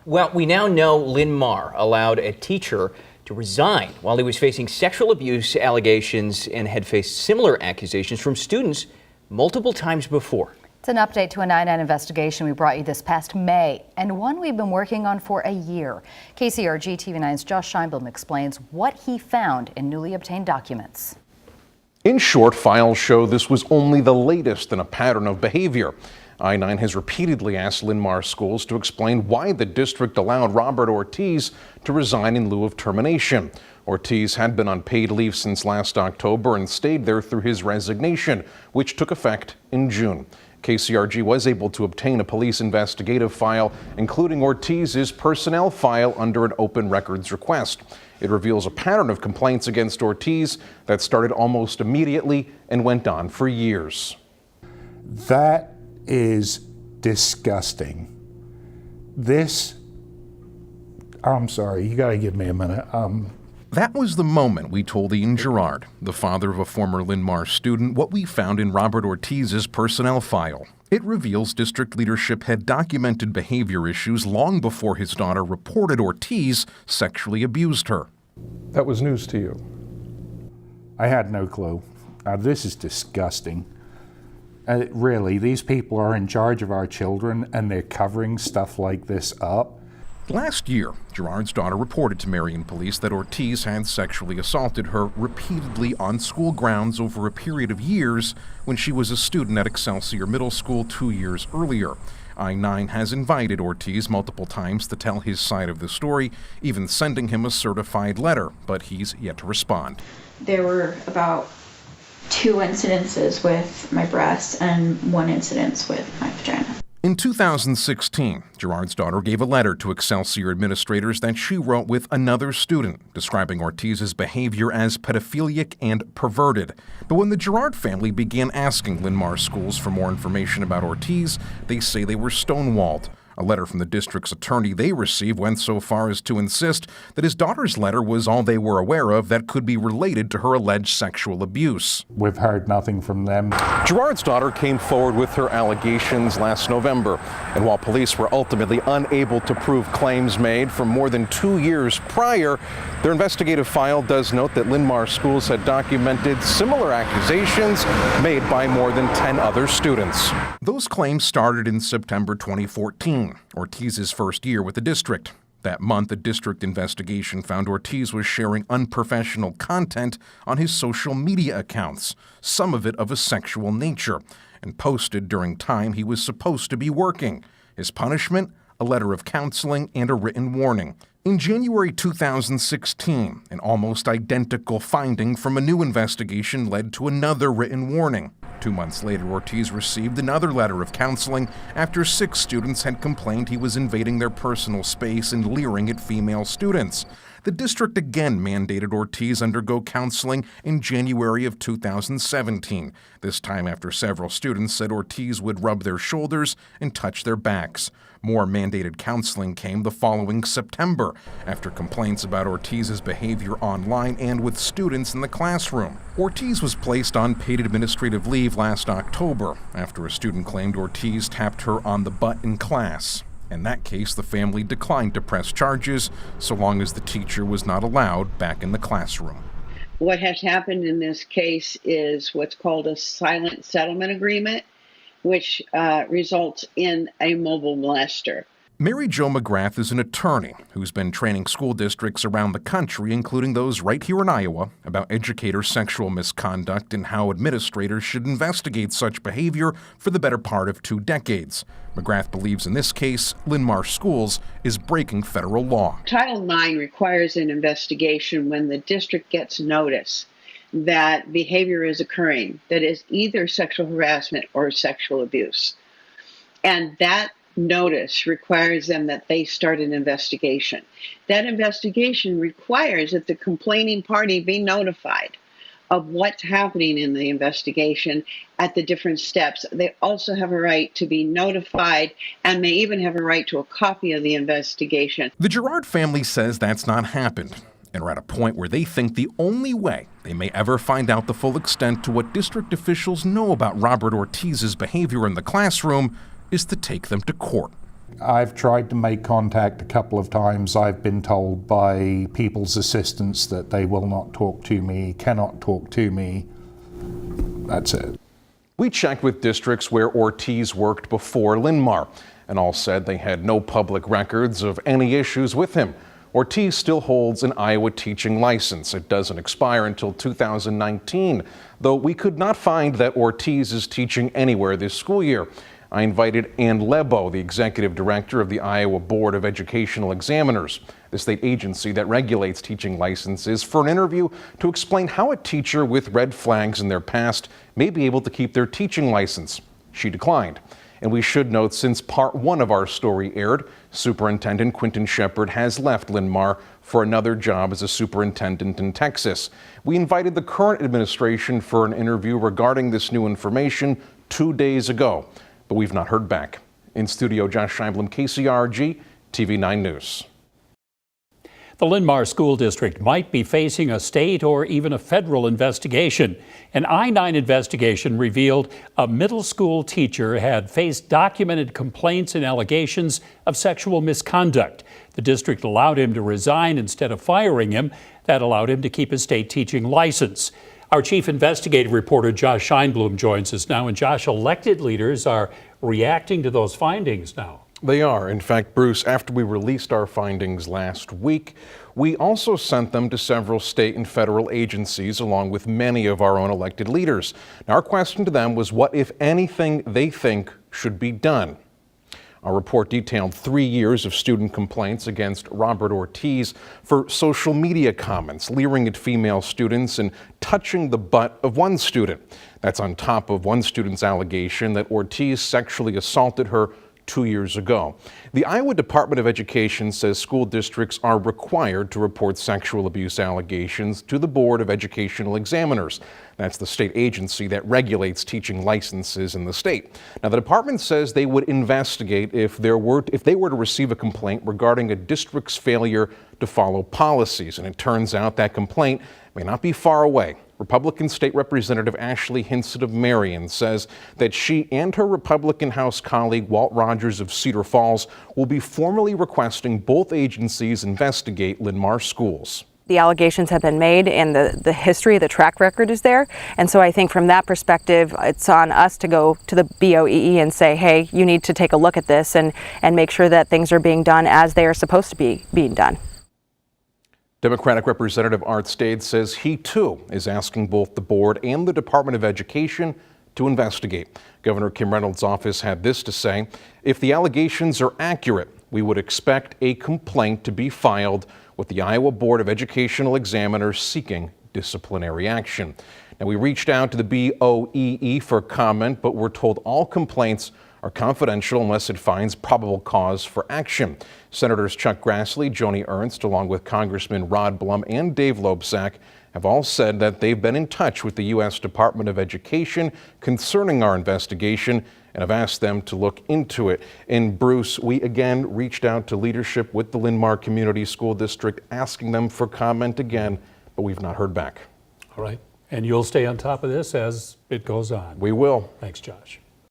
Well, we now know Linn allowed a teacher to resign while he was facing sexual abuse allegations and had faced similar accusations from students multiple times before. It's an update to a 9/9 investigation we brought you this past May, and one we've been working on for a year. KCRG TV9's Josh Scheinblum explains what he found in newly obtained documents. In short, files show this was only the latest in a pattern of behavior. I-9 has repeatedly asked Linn schools to explain why the district allowed Robert Ortiz to resign in lieu of termination. Ortiz had been on paid leave since last October and stayed there through his resignation, which took effect in June. KCRG was able to obtain a police investigative file, including Ortiz's personnel file under an open records request. It reveals a pattern of complaints against Ortiz that started almost immediately and went on for years. That is disgusting. I'm sorry, you gotta give me a minute. That was the moment we told Ian Gerard, the father of a former Linn student, what we found in Robert Ortiz's personnel file. It reveals district leadership had documented behavior issues long before his daughter reported Ortiz sexually abused her. That was news to you? I had no clue. This is disgusting. Really, these people are in charge of our children and they're covering stuff like this up. Last year, Gerard's daughter reported to Marion police that Ortiz had sexually assaulted her repeatedly on school grounds over a period of years when she was a student at Excelsior Middle School 2 years earlier. I-9 has invited Ortiz multiple times to tell his side of the story, even sending him a certified letter, but he's yet to respond. There were about 2 incidences with my breasts and 1 incidence with my vagina. In 2016, Gerard's daughter gave a letter to Excelsior administrators that she wrote with another student, describing Ortiz's behavior as pedophilic and perverted. But when the Gerard family began asking Linn schools for more information about Ortiz, they say they were stonewalled. A letter from the district's attorney they received went so far as to insist that his daughter's letter was all they were aware of that could be related to her alleged sexual abuse. We've heard nothing from them. Gerard's daughter came forward with her allegations last November, and while police were ultimately unable to prove claims made from more than 2 years prior, their investigative file does note that Linn schools had documented similar accusations made by more than 10 other students. Those claims started in September 2014. Ortiz's first year with the district. That month, a district investigation found Ortiz was sharing unprofessional content on his social media accounts, some of it of a sexual nature, and posted during time he was supposed to be working. His punishment? A letter of counseling and a written warning. In January 2016, an almost identical finding from a new investigation led to another written warning. 2 months later, Ortiz received another letter of counseling after 6 students had complained he was invading their personal space and leering at female students. The district again mandated Ortiz undergo counseling in January of 2017, this time after several students said Ortiz would rub their shoulders and touch their backs. More mandated counseling came the following September, after complaints about Ortiz's behavior online and with students in the classroom. Ortiz was placed on paid administrative leave last October, after a student claimed Ortiz tapped her on the butt in class. In that case, the family declined to press charges, so long as the teacher was not allowed back in the classroom. What has happened in this case is what's called a silent settlement agreement, which results in a mobile molester. Mary Jo McGrath is an attorney who's been training school districts around the country, including those right here in Iowa, about educator sexual misconduct and how administrators should investigate such behavior for the better part of 2 decades. McGrath believes in this case, Linn Schools is breaking federal law. Title IX requires an investigation when the district gets notice that behavior is occurring that is either sexual harassment or sexual abuse. And that notice requires them that they start an investigation. That investigation requires that the complaining party be notified of what's happening in the investigation at the different steps. They also have a right to be notified and may even have a right to a copy of the investigation. The Gerard family says that's not happened, and are at a point where they think the only way they may ever find out the full extent to what district officials know about Robert Ortiz's behavior in the classroom is to take them to court. I've tried to make contact a couple of times. I've been told by people's assistants that they will not talk to me, cannot talk to me. That's it. We checked with districts where Ortiz worked before Linn, and all said they had no public records of any issues with him. Ortiz still holds an Iowa teaching license. It doesn't expire until 2019, though we could not find that Ortiz is teaching anywhere this school year. I invited Ann Lebo, the executive director of the Iowa Board of Educational Examiners, the state agency that regulates teaching licenses, for an interview to explain how a teacher with red flags in their past may be able to keep their teaching license. She declined. And we should note, since part one of our story aired, Superintendent Quinton Shepard has left Linn for another job as a superintendent in Texas. We invited the current administration for an interview regarding this new information 2 days ago, but we've not heard back. In studio, Josh Scheinblum, KCRG, TV9 News. The Linn School District might be facing a state or even a federal investigation. An I-9 investigation revealed a middle school teacher had faced documented complaints and allegations of sexual misconduct. The district allowed him to resign instead of firing him. That allowed him to keep his state teaching license. Our chief investigative reporter, Josh Scheinblum, joins us now. And Josh, elected leaders are reacting to those findings now. They are. In fact, Bruce, after we released our findings last week, we also sent them to several state and federal agencies, along with many of our own elected leaders. Now, our question to them was what, if anything, they think should be done. Our report detailed 3 years of student complaints against Robert Ortiz for social media comments, leering at female students and touching the butt of one student. That's on top of one student's allegation that Ortiz sexually assaulted her 2 years ago. The Iowa Department of Education says school districts are required to report sexual abuse allegations to the Board of Educational Examiners. That's the state agency that regulates teaching licenses in the state. Now, the department says they would investigate if they were to receive a complaint regarding a district's failure to follow policies. And it turns out that complaint may not be far away. Republican State Representative Ashley Hinson of Marion says that she and her Republican House colleague Walt Rogers of Cedar Falls will be formally requesting both agencies investigate Linn schools. The allegations have been made and the history, the track record is there. And so I think from that perspective, it's on us to go to the BOEE and say, hey, you need to take a look at this and make sure that things are being done as they are supposed to be being done. Democratic Representative Art Stade says he, too, is asking both the board and the Department of Education to investigate. Governor Kim Reynolds' office had this to say: if the allegations are accurate, we would expect a complaint to be filed with the Iowa Board of Educational Examiners seeking disciplinary action. Now, we reached out to the BOEE for comment, but we're told all complaints are confidential unless it finds probable cause for action. Senators Chuck Grassley, Joni Ernst, along with Congressman Rod Blum and Dave Loebsack, have all said that they've been in touch with the U.S. Department of Education concerning our investigation and have asked them to look into it. And Bruce, we again reached out to leadership with the Linn Community School District, asking them for comment again, but we've not heard back. All right. And you'll stay on top of this as it goes on. We will. Thanks, Josh.